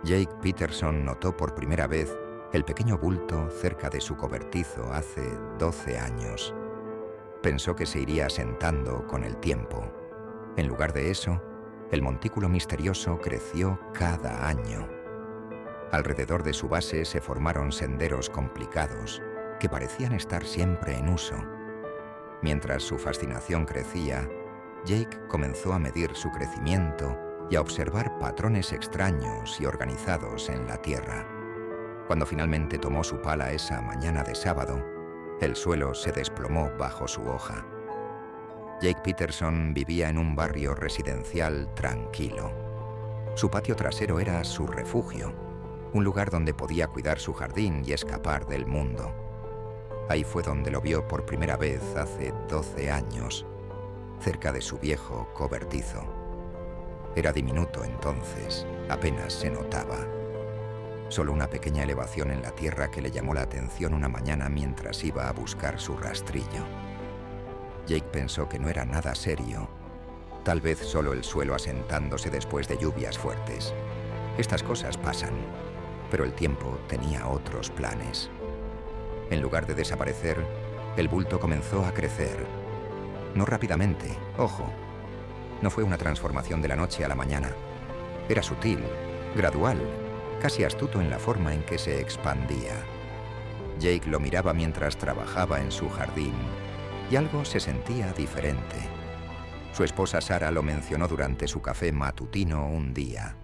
Jake Peterson notó por primera vez el pequeño bulto cerca de su cobertizo hace 12 años. Pensó que se iría asentando con el tiempo. En lugar de eso, el montículo misterioso creció cada año. Alrededor de su base se formaron senderos complicados que parecían estar siempre en uso. Mientras su fascinación crecía, Jake comenzó a medir su crecimiento y a observar patrones extraños y organizados en la tierra. Cuando finalmente tomó su pala esa mañana de sábado, el suelo se desplomó bajo su hoja. Jake Peterson vivía en un barrio residencial tranquilo. Su patio trasero era su refugio, un lugar donde podía cuidar su jardín y escapar del mundo. Ahí fue donde lo vio por primera vez hace 12 años, cerca de su viejo cobertizo. Era diminuto entonces, apenas se notaba. Solo una pequeña elevación en la tierra que le llamó la atención una mañana mientras iba a buscar su rastrillo. Jake pensó que no era nada serio, tal vez solo el suelo asentándose después de lluvias fuertes. Estas cosas pasan, pero el tiempo tenía otros planes. En lugar de desaparecer, el bulto comenzó a crecer. No rápidamente, ojo. No fue una transformación de la noche a la mañana. Era sutil, gradual, casi astuto en la forma en que se expandía. Jake lo miraba mientras trabajaba en su jardín, y algo se sentía diferente. Su esposa Sara lo mencionó durante su café matutino un día.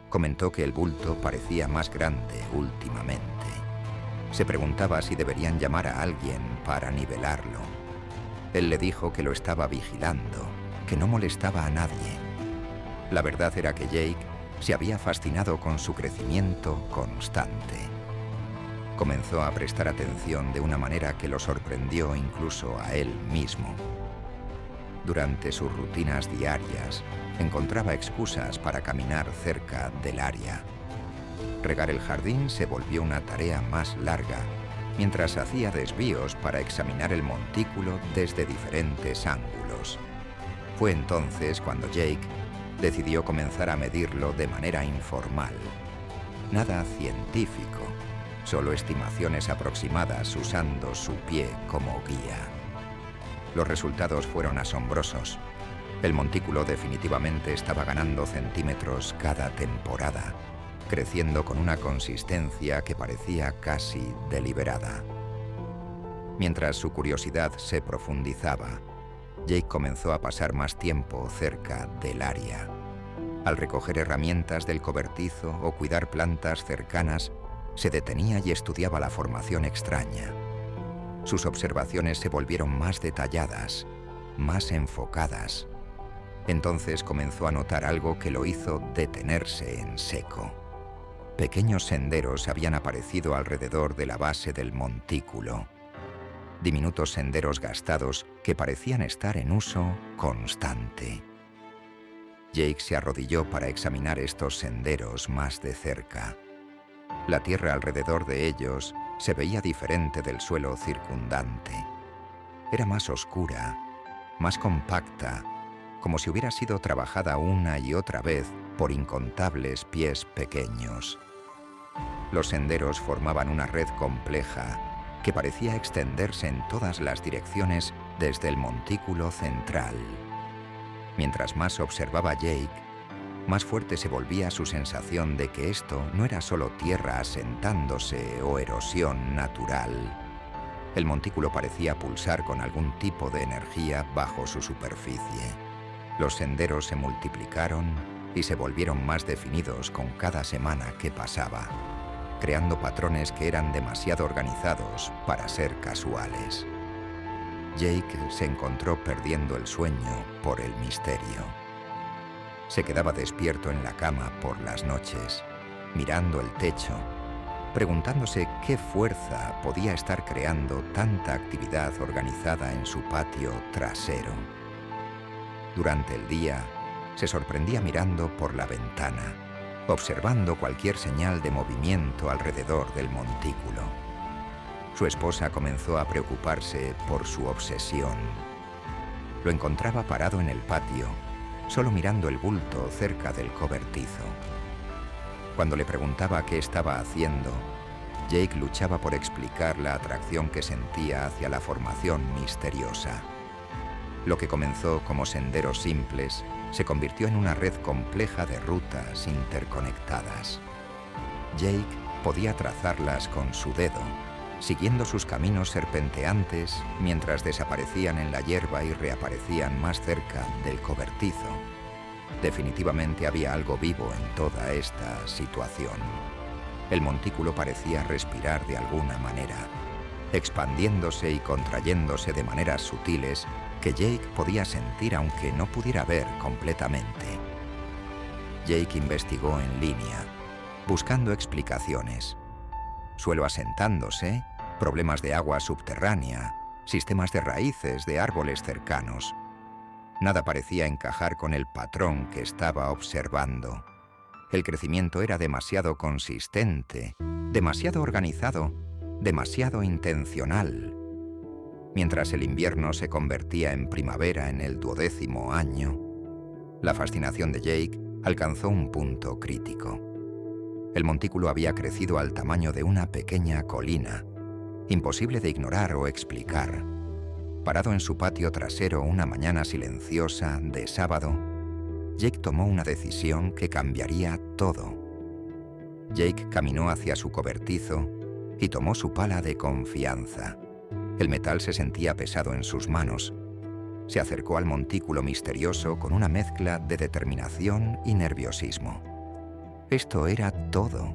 Comentó que el bulto parecía más grande últimamente. Se preguntaba si deberían llamar a alguien para nivelarlo. Él le dijo que lo estaba vigilando, que no molestaba a nadie. La verdad era que Jake se había fascinado con su crecimiento constante. Comenzó a prestar atención de una manera que lo sorprendió incluso a él mismo. Durante sus rutinas diarias, encontraba excusas para caminar cerca del área. Regar el jardín se volvió una tarea más larga, mientras hacía desvíos para examinar el montículo desde diferentes ángulos. Fue entonces cuando Jake decidió comenzar a medirlo de manera informal. Nada científico, solo estimaciones aproximadas usando su pie como guía. Los resultados fueron asombrosos. El montículo definitivamente estaba ganando centímetros cada temporada, creciendo con una consistencia que parecía casi deliberada. Mientras su curiosidad se profundizaba, Jake comenzó a pasar más tiempo cerca del área. Al recoger herramientas del cobertizo o cuidar plantas cercanas, se detenía y estudiaba la formación extraña. Sus observaciones se volvieron más detalladas, más enfocadas. Entonces comenzó a notar algo que lo hizo detenerse en seco. Pequeños senderos habían aparecido alrededor de la base del montículo. Diminutos senderos gastados que parecían estar en uso constante. Jake se arrodilló para examinar estos senderos más de cerca. La tierra alrededor de ellos se veía diferente del suelo circundante. Era más oscura, más compacta, como si hubiera sido trabajada una y otra vez por incontables pies pequeños. Los senderos formaban una red compleja que parecía extenderse en todas las direcciones desde el montículo central. Mientras más observaba Jake, más fuerte se volvía su sensación de que esto no era solo tierra asentándose o erosión natural. El montículo parecía pulsar con algún tipo de energía bajo su superficie. Los senderos se multiplicaron y se volvieron más definidos con cada semana que pasaba, creando patrones que eran demasiado organizados para ser casuales. Jake se encontró perdiendo el sueño por el misterio. Se quedaba despierto en la cama por las noches, mirando el techo, preguntándose qué fuerza podía estar creando tanta actividad organizada en su patio trasero. Durante el día, se sorprendía mirando por la ventana, observando cualquier señal de movimiento alrededor del montículo. Su esposa comenzó a preocuparse por su obsesión. Lo encontraba parado en el patio, solo mirando el bulto cerca del cobertizo. Cuando le preguntaba qué estaba haciendo, Jake luchaba por explicar la atracción que sentía hacia la formación misteriosa. Lo que comenzó como senderos simples se convirtió en una red compleja de rutas interconectadas. Jake podía trazarlas con su dedo, siguiendo sus caminos serpenteantes mientras desaparecían en la hierba y reaparecían más cerca del cobertizo. Definitivamente había algo vivo en toda esta situación. El montículo parecía respirar de alguna manera, expandiéndose y contrayéndose de maneras sutiles que Jake podía sentir aunque no pudiera ver completamente. Jake investigó en línea, buscando explicaciones. Suelo asentándose, problemas de agua subterránea, sistemas de raíces de árboles cercanos. Nada parecía encajar con el patrón que estaba observando. El crecimiento era demasiado consistente, demasiado organizado, demasiado intencional. Mientras el invierno se convertía en primavera en el 12º año, la fascinación de Jake alcanzó un punto crítico. El montículo había crecido al tamaño de una pequeña colina, imposible de ignorar o explicar. Parado en su patio trasero una mañana silenciosa de sábado, Jake tomó una decisión que cambiaría todo. Jake caminó hacia su cobertizo y tomó su pala de confianza. El metal se sentía pesado en sus manos. Se acercó al montículo misterioso con una mezcla de determinación y nerviosismo. Esto era todo.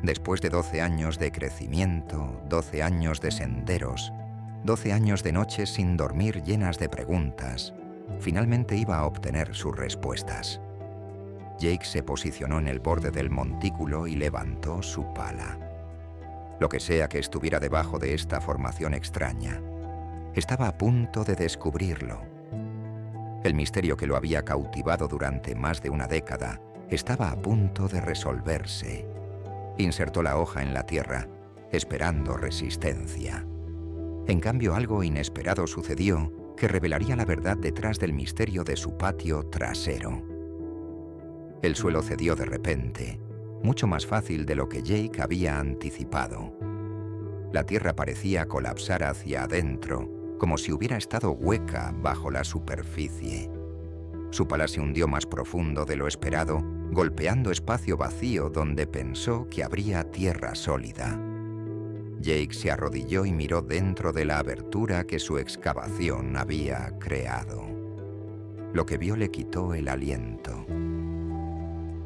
Después de 12 años de crecimiento, 12 años de senderos, 12 años de noches sin dormir llenas de preguntas, finalmente iba a obtener sus respuestas. Jake se posicionó en el borde del montículo y levantó su pala. Lo que sea que estuviera debajo de esta formación extraña, estaba a punto de descubrirlo. El misterio que lo había cautivado durante más de una década estaba a punto de resolverse. Insertó la hoja en la tierra, esperando resistencia. En cambio, algo inesperado sucedió que revelaría la verdad detrás del misterio de su patio trasero. El suelo cedió de repente, mucho más fácil de lo que Jake había anticipado. La tierra parecía colapsar hacia adentro, como si hubiera estado hueca bajo la superficie. Su pala se hundió más profundo de lo esperado, golpeando espacio vacío donde pensó que habría tierra sólida. Jake se arrodilló y miró dentro de la abertura que su excavación había creado. Lo que vio le quitó el aliento.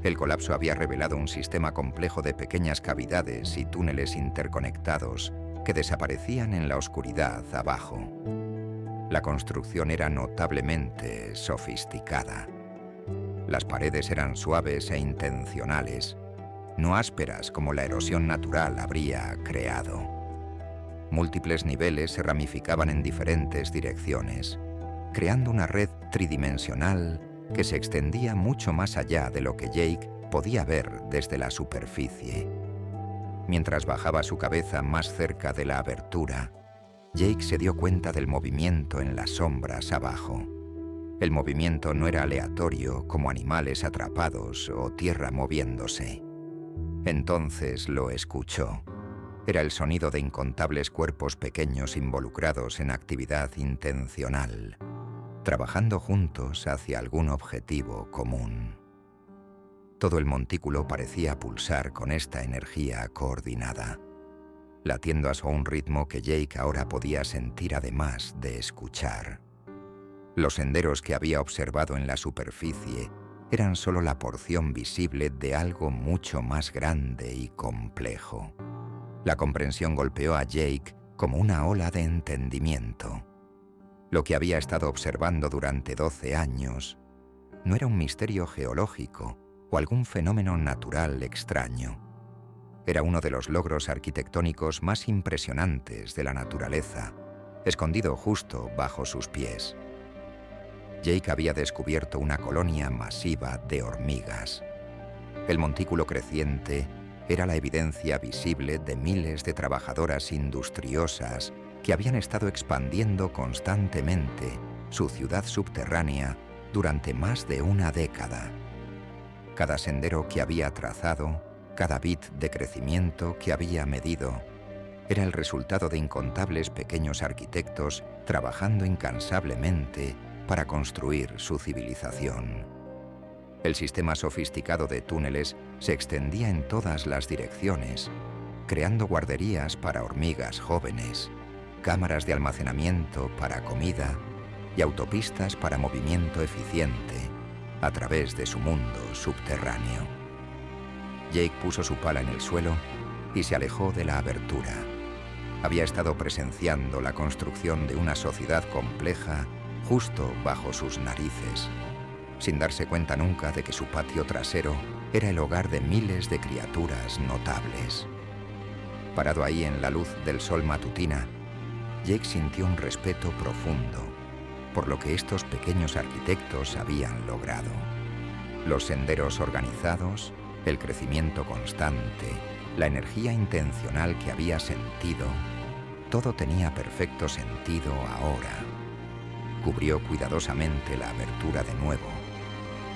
El colapso había revelado un sistema complejo de pequeñas cavidades y túneles interconectados que desaparecían en la oscuridad abajo. La construcción era notablemente sofisticada. Las paredes eran suaves e intencionales, no ásperas como la erosión natural habría creado. Múltiples niveles se ramificaban en diferentes direcciones, creando una red tridimensional que se extendía mucho más allá de lo que Jake podía ver desde la superficie. Mientras bajaba su cabeza más cerca de la abertura, Jake se dio cuenta del movimiento en las sombras abajo. El movimiento no era aleatorio como animales atrapados o tierra moviéndose. Entonces lo escuchó. Era el sonido de incontables cuerpos pequeños involucrados en actividad intencional, trabajando juntos hacia algún objetivo común. Todo el montículo parecía pulsar con esta energía coordinada, latiendo a un ritmo que Jake ahora podía sentir además de escuchar. Los senderos que había observado en la superficie eran solo la porción visible de algo mucho más grande y complejo. La comprensión golpeó a Jake como una ola de entendimiento. Lo que había estado observando durante 12 años no era un misterio geológico o algún fenómeno natural extraño. Era uno de los logros arquitectónicos más impresionantes de la naturaleza, escondido justo bajo sus pies. Jake había descubierto una colonia masiva de hormigas. El montículo creciente era la evidencia visible de miles de trabajadoras industriosas que habían estado expandiendo constantemente su ciudad subterránea durante más de una década. Cada sendero que había trazado, cada bit de crecimiento que había medido, era el resultado de incontables pequeños arquitectos trabajando incansablemente para construir su civilización. El sistema sofisticado de túneles se extendía en todas las direcciones, creando guarderías para hormigas jóvenes, cámaras de almacenamiento para comida y autopistas para movimiento eficiente a través de su mundo subterráneo. Jake puso su pala en el suelo y se alejó de la abertura. Había estado presenciando la construcción de una sociedad compleja justo bajo sus narices, sin darse cuenta nunca de que su patio trasero era el hogar de miles de criaturas notables. Parado ahí en la luz del sol matutina, Jake sintió un respeto profundo por lo que estos pequeños arquitectos habían logrado. Los senderos organizados, el crecimiento constante, la energía intencional que había sentido, todo tenía perfecto sentido ahora. Cubrió cuidadosamente la abertura de nuevo,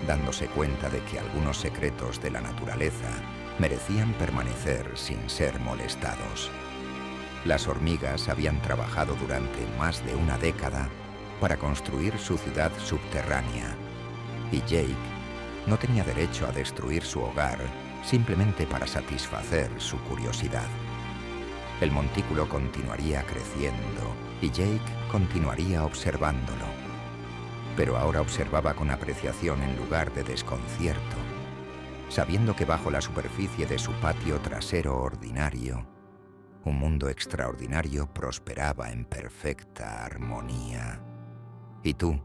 dándose cuenta de que algunos secretos de la naturaleza merecían permanecer sin ser molestados. Las hormigas habían trabajado durante más de una década para construir su ciudad subterránea, y Jake no tenía derecho a destruir su hogar simplemente para satisfacer su curiosidad. El montículo continuaría creciendo y Jake continuaría observándolo. Pero ahora observaba con apreciación en lugar de desconcierto, sabiendo que bajo la superficie de su patio trasero ordinario, un mundo extraordinario prosperaba en perfecta armonía. ¿Y tú?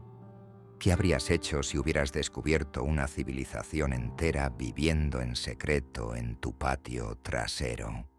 ¿Qué habrías hecho si hubieras descubierto una civilización entera viviendo en secreto en tu patio trasero?